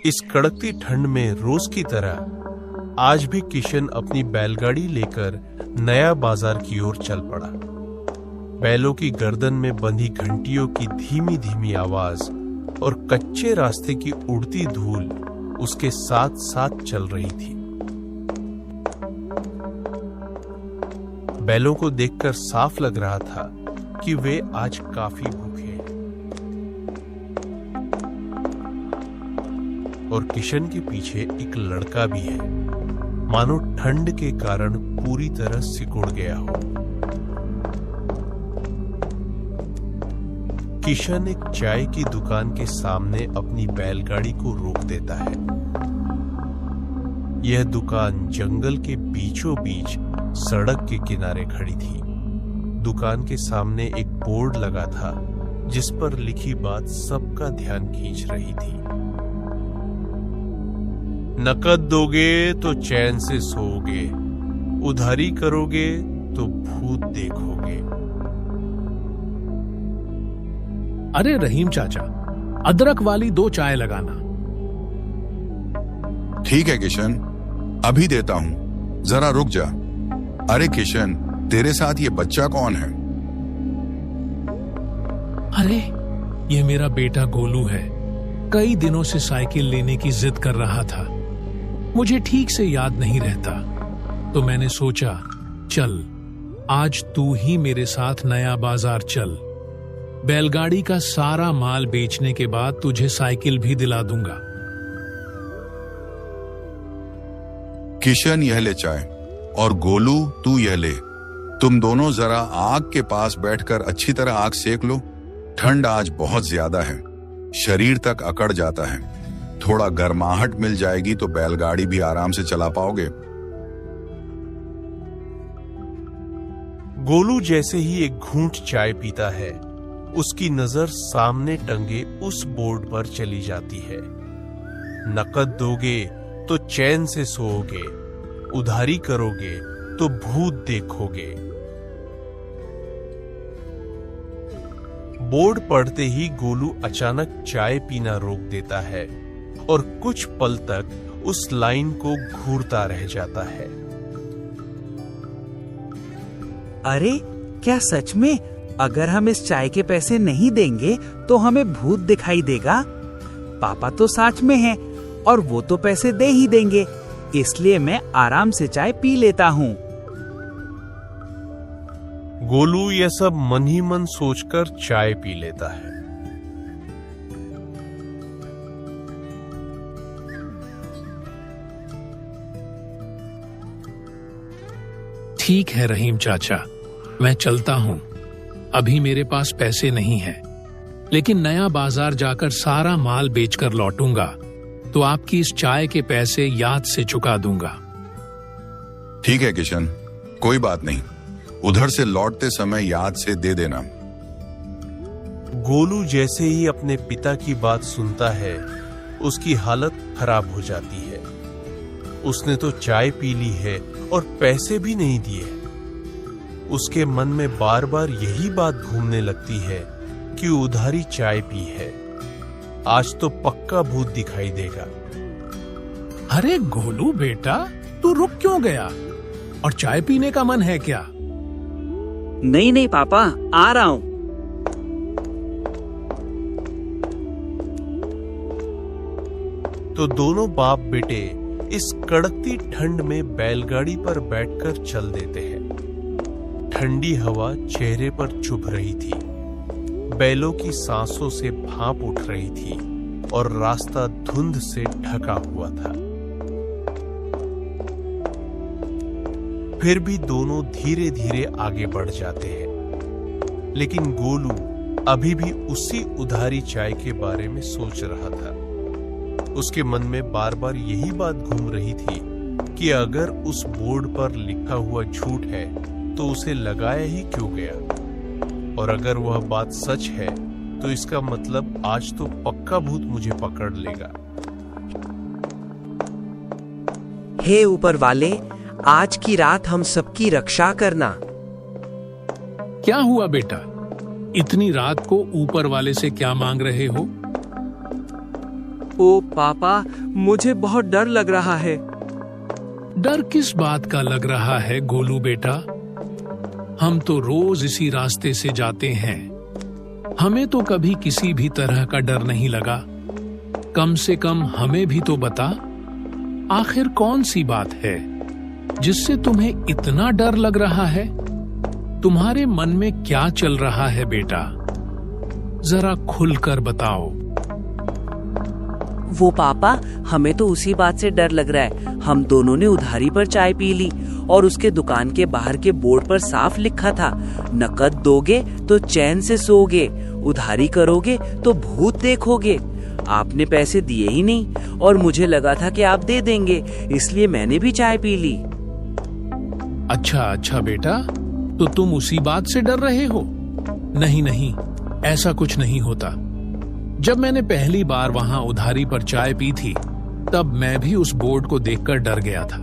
इस कड़कती ठंड में रोज की तरह आज भी किशन अपनी बैलगाड़ी लेकर नया बाजार की ओर चल पड़ा। बैलों की गर्दन में बंधी घंटियों की धीमी धीमी आवाज और कच्चे रास्ते की उड़ती धूल उसके साथ साथ चल रही थी। बैलों को देखकर साफ लग रहा था कि वे आज काफी भूखे हैं। और किशन के पीछे एक लड़का भी है, मानो ठंड के कारण पूरी तरह सिकुड़ गया हो। किशन एक चाय की दुकान के सामने अपनी बैलगाड़ी को रोक देता है। यह दुकान जंगल के बीचों बीच सड़क के किनारे खड़ी थी। दुकान के सामने एक बोर्ड लगा था जिस पर लिखी बात सबका ध्यान खींच रही थी। नकद दोगे तो चैन से सोओगे, उधारी करोगे तो भूत देखोगे। अरे रहीम चाचा, अदरक वाली 2 चाय लगाना। ठीक है किशन, अभी देता हूं, जरा रुक जा। अरे किशन, तेरे साथ ये बच्चा कौन है? अरे ये मेरा बेटा गोलू है। कई दिनों से साइकिल लेने की जिद कर रहा था। मुझे ठीक से याद नहीं रहता, तो मैंने सोचा चल आज तू ही मेरे साथ नया बाजार चल। बैलगाड़ी का सारा माल बेचने के बाद तुझे साइकिल भी दिला दूंगा। किशन यह ले चाय, और गोलू तू यह ले। तुम दोनों जरा आग के पास बैठकर अच्छी तरह आग सेक लो। ठंड आज बहुत ज्यादा है, शरीर तक अकड़ जाता है। थोड़ा गर्माहट मिल जाएगी तो बैलगाड़ी भी आराम से चला पाओगे। गोलू जैसे ही एक घूंट चाय पीता है, उसकी नजर सामने टंगे उस बोर्ड पर चली जाती है। नकद दोगे तो चैन से सोओगे, उधारी करोगे तो भूत देखोगे। बोर्ड पढ़ते ही गोलू अचानक चाय पीना रोक देता है और कुछ पल तक उस लाइन को घूरता रह जाता है। अरे क्या सच में अगर हम इस चाय के पैसे नहीं देंगे तो हमें भूत दिखाई देगा? पापा तो साथ में हैं और वो तो पैसे दे ही देंगे, इसलिए मैं आराम से चाय पी लेता हूँ। गोलू यह सब मन ही मन सोचकर चाय पी लेता है। ठीक है रहीम चाचा, मैं चलता हूं। अभी मेरे पास पैसे नहीं हैं, लेकिन नया बाजार जाकर सारा माल बेचकर लौटूंगा तो आपकी इस चाय के पैसे याद से चुका दूंगा। ठीक है किशन, कोई बात नहीं, उधर से लौटते समय याद से दे देना। गोलू जैसे ही अपने पिता की बात सुनता है, उसकी हालत खराब हो जाती है। उसने तो चाय पी ली है और पैसे भी नहीं दिए। उसके मन में बार बार यही बात घूमने लगती है कि उधारी चाय पी है, आज तो पक्का भूत दिखाई देगा। अरे गोलू बेटा, तू रुक क्यों गया? और चाय पीने का मन है क्या? नहीं नहीं पापा, आ रहा हूँ। तो दोनों बाप बेटे इस कड़कती ठंड में बैलगाड़ी पर बैठकर चल देते हैं। ठंडी हवा चेहरे पर चुभ रही थी, बैलों की सांसों से भाप उठ रही थी और रास्ता धुंध से ढका हुआ था। फिर भी दोनों धीरे धीरे आगे बढ़ जाते हैं, लेकिन गोलू अभी भी उसी उधारी चाय के बारे में सोच रहा था। उसके मन में बार बार यही बात घूम रही थी कि अगर उस बोर्ड पर लिखा हुआ झूठ है तो उसे लगाया ही क्यों गया, और अगर वह बात सच है तो इसका मतलब आज तो पक्का भूत मुझे पकड़ लेगा। हे ऊपर वाले, आज की रात हम सबकी रक्षा करना। क्या हुआ बेटा? इतनी रात को ऊपर वाले से क्या मांग रहे हो? ओ पापा, मुझे बहुत डर लग रहा है। डर किस बात का लग रहा है गोलू बेटा? हम तो रोज इसी रास्ते से जाते हैं, हमें तो कभी किसी भी तरह का डर नहीं लगा। कम से कम हमें भी तो बता, आखिर कौन सी बात है जिससे तुम्हें इतना डर लग रहा है? तुम्हारे मन में क्या चल रहा है बेटा? जरा खुलकर बताओ। वो पापा, हमें तो उसी बात से डर लग रहा है। हम दोनों ने उधारी पर चाय पी ली और उसके दुकान के बाहर के बोर्ड पर साफ लिखा था, नकद दोगे तो चैन से सोओगे, उधारी करोगे तो भूत देखोगे। आपने पैसे दिए ही नहीं और मुझे लगा था कि आप दे देंगे, इसलिए मैंने भी चाय पी ली। अच्छा बेटा, तो तुम उसी बात से डर रहे हो? नहीं, ऐसा कुछ नहीं होता। जब मैंने पहली बार वहां उधारी पर चाय पी थी, तब मैं भी उस बोर्ड को देखकर डर गया था।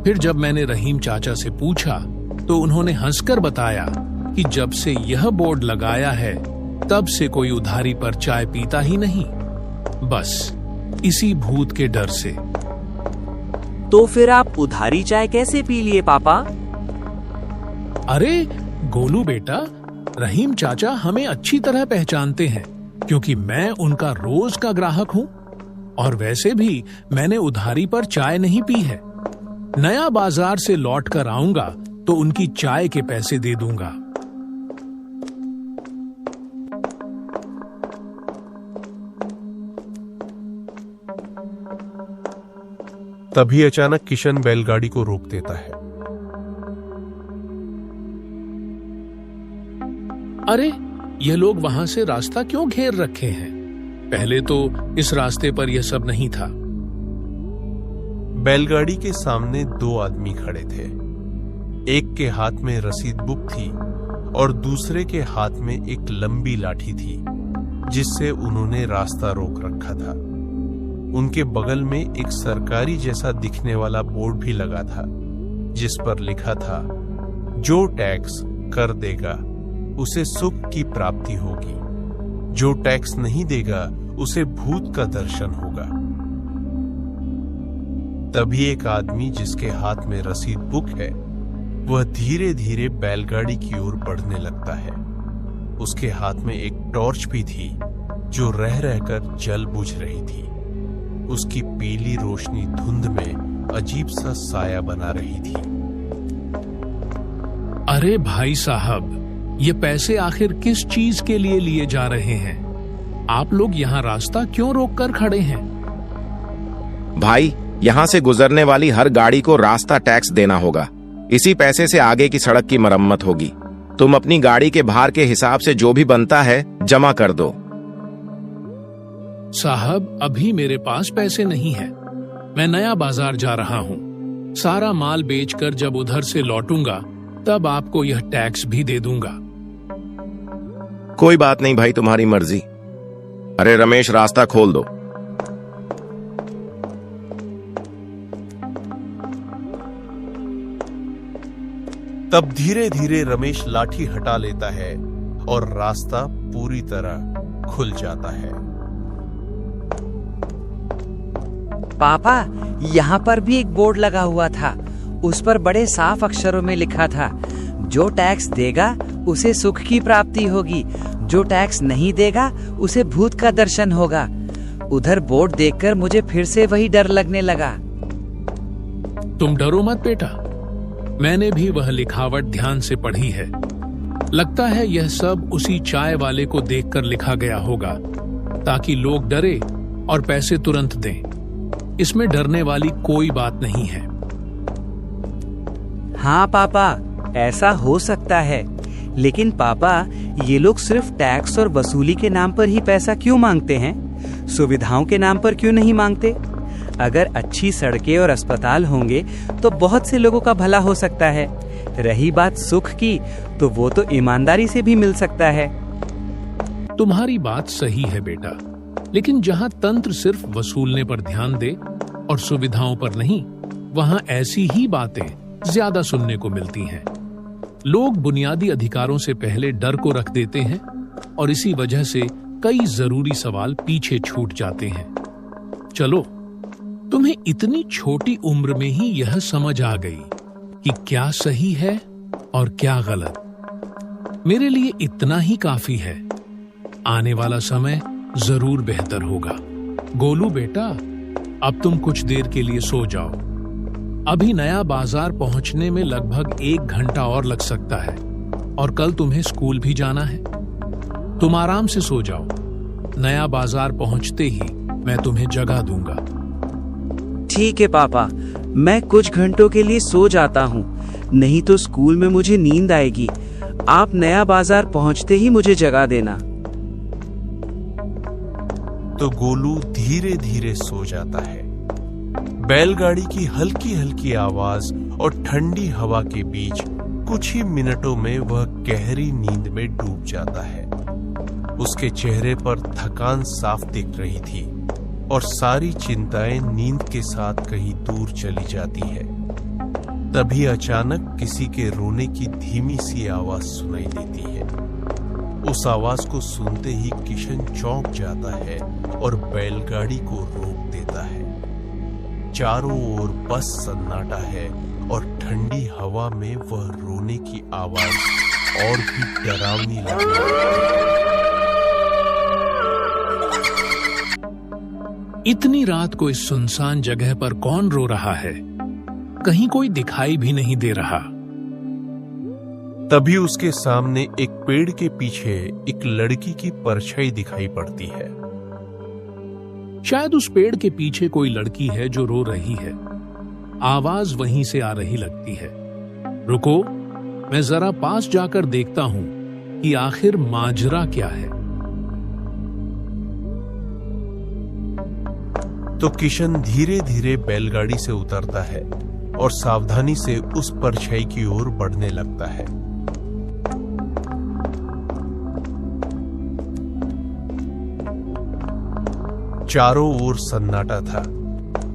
फिर जब मैंने रहीम चाचा से पूछा, तो उन्होंने हंसकर बताया कि जब से यह बोर्ड लगाया है, तब से कोई उधारी पर चाय पीता ही नहीं, बस इसी भूत के डर से। तो फिर आप उधारी चाय कैसे पी लिए पापा? अरे गोलू बेटा, रहीम चाचा हमें अच्छी तरह पहचानते हैं, क्योंकि मैं उनका रोज का ग्राहक हूं। और वैसे भी मैंने उधारी पर चाय नहीं पी है। नया बाजार से लौट कर आऊंगा तो उनकी चाय के पैसे दे दूंगा। तभी अचानक किशन बैलगाड़ी को रोक देता है। अरे, ये लोग वहां से रास्ता क्यों घेर रखे हैं? पहले तो इस रास्ते पर यह सब नहीं था। बैलगाड़ी के सामने दो आदमी खड़े थे। एक के हाथ में रसीद बुक थी और दूसरे के हाथ में एक लंबी लाठी थी, जिससे उन्होंने रास्ता रोक रखा था। उनके बगल में एक सरकारी जैसा दिखने वाला बोर्ड भी लगा था, जिस पर लिखा था, जो टैक्स कर देगा उसे सुख की प्राप्ति होगी, जो टैक्स नहीं देगा उसे भूत का दर्शन होगा। तभी एक आदमी जिसके हाथ में रसीद बुक है, वह धीरे धीरे बैलगाड़ी की ओर बढ़ने लगता है। उसके हाथ में एक टॉर्च भी थी, जो रह रहकर जल बुझ रही थी। उसकी पीली रोशनी धुंध में अजीब सा साया बना रही थी। अरे भाई साहब, ये पैसे आखिर किस चीज के लिए लिए जा रहे हैं? आप लोग यहाँ रास्ता क्यों रोक कर खड़े हैं? भाई, यहाँ से गुजरने वाली हर गाड़ी को रास्ता टैक्स देना होगा। इसी पैसे से आगे की सड़क की मरम्मत होगी। तुम अपनी गाड़ी के भार के हिसाब से जो भी बनता है जमा कर दो। साहब, अभी मेरे पास पैसे नहीं है। मैं नया बाजार जा रहा हूँ। सारा माल बेचकर जब उधर से लौटूंगा, तब आपको यह टैक्स भी दे दूंगा। कोई बात नहीं भाई, तुम्हारी मर्जी। अरे रमेश, रास्ता खोल दो। तब धीरे धीरे रमेश लाठी हटा लेता है और रास्ता पूरी तरह खुल जाता है। पापा, यहाँ पर भी एक बोर्ड लगा हुआ था। उस पर बड़े साफ अक्षरों में लिखा था, जो टैक्स देगा उसे सुख की प्राप्ति होगी, जो टैक्स नहीं देगा उसे भूत का दर्शन होगा। उधर बोर्ड देखकर मुझे फिर से वही डर लगने लगा। तुम डरो मत बेटा, मैंने भी वह लिखावट ध्यान से पढ़ी है। लगता है यह सब उसी चाय वाले को देखकर लिखा गया होगा, ताकि लोग डरे और पैसे तुरंत दें। इसमें डरने वाली कोई बात नहीं है। हाँ पापा, ऐसा हो सकता है, लेकिन पापा, ये लोग सिर्फ टैक्स और वसूली के नाम पर ही पैसा क्यों मांगते हैं? सुविधाओं के नाम पर क्यों नहीं मांगते? अगर अच्छी सड़कें और अस्पताल होंगे तो बहुत से लोगों का भला हो सकता है। रही बात सुख की, तो वो तो ईमानदारी से भी मिल सकता है। तुम्हारी बात सही है बेटा, लेकिन जहाँ तंत्र सिर्फ वसूलने पर ध्यान दे और सुविधाओं पर नहीं, वहाँ ऐसी ही बातें ज्यादा सुनने को मिलती हैं। लोग बुनियादी अधिकारों से पहले डर को रख देते हैं और इसी वजह से कई जरूरी सवाल पीछे छूट जाते हैं। चलो, तुम्हें इतनी छोटी उम्र में ही यह समझ आ गई कि क्या सही है और क्या गलत। मेरे लिए इतना ही काफी है। आने वाला समय जरूर बेहतर होगा। गोलू बेटा, अब तुम कुछ देर के लिए सो जाओ। अभी नया बाजार पहुंचने में लगभग 1 घंटा और लग सकता है और कल तुम्हें स्कूल भी जाना है। तुम आराम से सो जाओ। नया बाजार पहुंचते ही मैं तुम्हें जगा दूंगा। ठीक है पापा, मैं कुछ घंटों के लिए सो जाता हूँ, नहीं तो स्कूल में मुझे नींद आएगी। आप नया बाजार पहुंचते ही मुझे जगा देना। तो गोलू धीरे धीरे सो जाता है। बैलगाड़ी की हल्की हल्की आवाज और ठंडी हवा के बीच कुछ ही मिनटों में वह गहरी नींद में डूब जाता है। उसके चेहरे पर थकान साफ दिख रही थी और सारी चिंताएं नींद के साथ कहीं दूर चली जाती है। तभी अचानक किसी के रोने की धीमी सी आवाज सुनाई देती है। उस आवाज को सुनते ही किशन चौंक जाता है और बैलगाड़ी को रोक देता है। चारों ओर बस सन्नाटा है और ठंडी हवा में वह रोने की आवाज और भी डरावनी लगने लगती है। इतनी रात को इस सुनसान जगह पर कौन रो रहा है? कहीं कोई दिखाई भी नहीं दे रहा। तभी उसके सामने एक पेड़ के पीछे एक लड़की की परछाई दिखाई पड़ती है। शायद उस पेड़ के पीछे कोई लड़की है जो रो रही है। आवाज वहीं से आ रही लगती है। रुको, मैं जरा पास जाकर देखता हूं कि आखिर माजरा क्या है। तो किशन धीरे धीरे बैलगाड़ी से उतरता है और सावधानी से उस परछाई की ओर बढ़ने लगता है। चारों ओर सन्नाटा था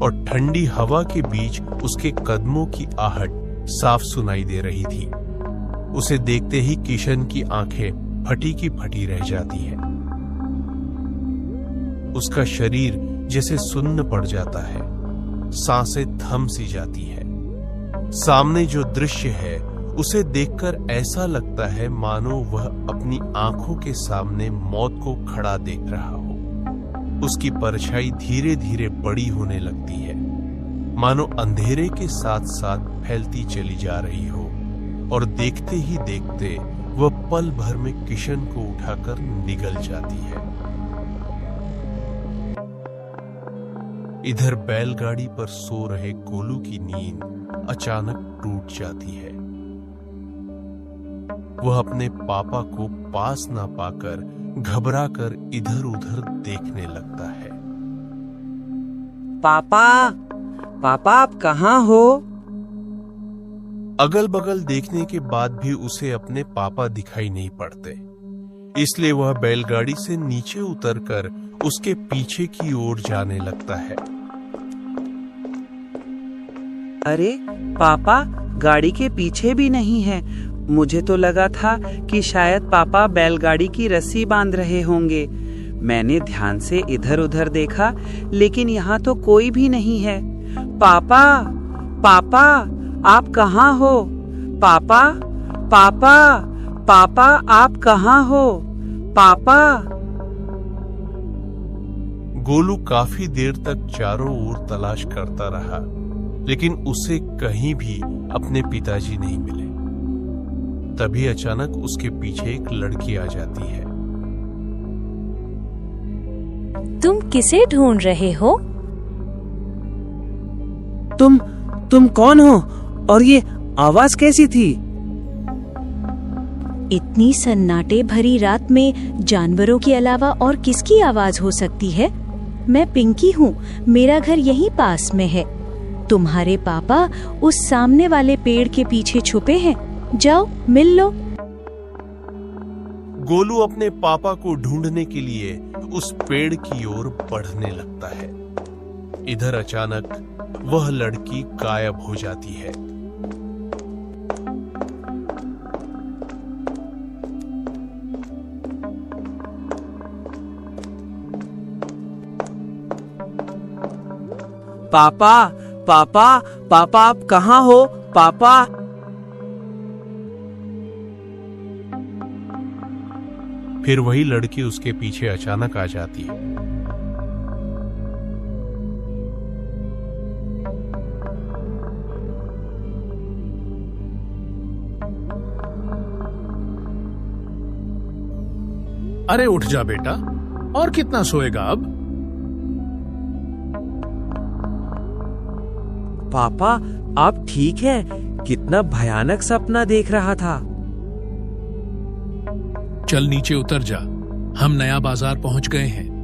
और ठंडी हवा के बीच उसके कदमों की आहट साफ सुनाई दे रही थी। उसे देखते ही किशन की आंखें फटी की फटी रह जाती हैं। उसका शरीर जैसे सुन्न पड़ जाता है, सांसें थम सी जाती है। सामने जो दृश्य है उसे देखकर ऐसा लगता है मानो वह अपनी आंखों के सामने मौत को खड़ा देख रहा हो। उसकी परछाई धीरे धीरे बड़ी होने लगती है, मानो अंधेरे के साथ साथ फैलती चली जा रही हो, और देखते ही देखते वह पल भर में किशन को उठाकर निगल जाती है। इधर बैलगाड़ी पर सो रहे गोलू की नींद अचानक टूट जाती है। वह अपने पापा को पास ना पाकर घबराकर इधर उधर देखने लगता है। पापा, पापा आप कहाँ हो? अगल बगल देखने के बाद भी उसे अपने पापा दिखाई नहीं पड़ते, इसलिए वह बैलगाड़ी से नीचे उतरकर उसके पीछे की ओर जाने लगता है। अरे पापा, गाड़ी के पीछे भी नहीं है। मुझे तो लगा था कि शायद पापा बैलगाड़ी की रस्सी बांध रहे होंगे। मैंने ध्यान से इधर उधर देखा, लेकिन यहाँ तो कोई भी नहीं है। पापा, पापा आप कहाँ हो? पापा, पापा, पापा आप कहाँ हो? पापा। गोलू काफी देर तक चारों ओर तलाश करता रहा, लेकिन उसे कहीं भी अपने पिताजी नहीं मिले। तभी अचानक उसके पीछे एक लड़की आ जाती है। तुम किसे ढूंढ रहे हो? तुम कौन हो और ये आवाज कैसी थी? इतनी सन्नाटे भरी रात में जानवरों के अलावा और किसकी आवाज हो सकती है? मैं पिंकी हूँ, मेरा घर यहीं पास में है। तुम्हारे पापा उस सामने वाले पेड़ के पीछे छुपे हैं, जाओ मिल लो। गोलू अपने पापा को ढूंढने के लिए उस पेड़ की ओर बढ़ने लगता है। इधर अचानक वह लड़की गायब हो जाती है। पापा पापा पापा आप कहाँ हो पापा? फिर वही लड़की उसके पीछे अचानक आ जाती है। अरे उठ जा बेटा, और कितना सोएगा अब? पापा आप ठीक हैं? कितना भयानक सपना देख रहा था। चल नीचे उतर जा, हम नया बाजार पहुंच गए हैं।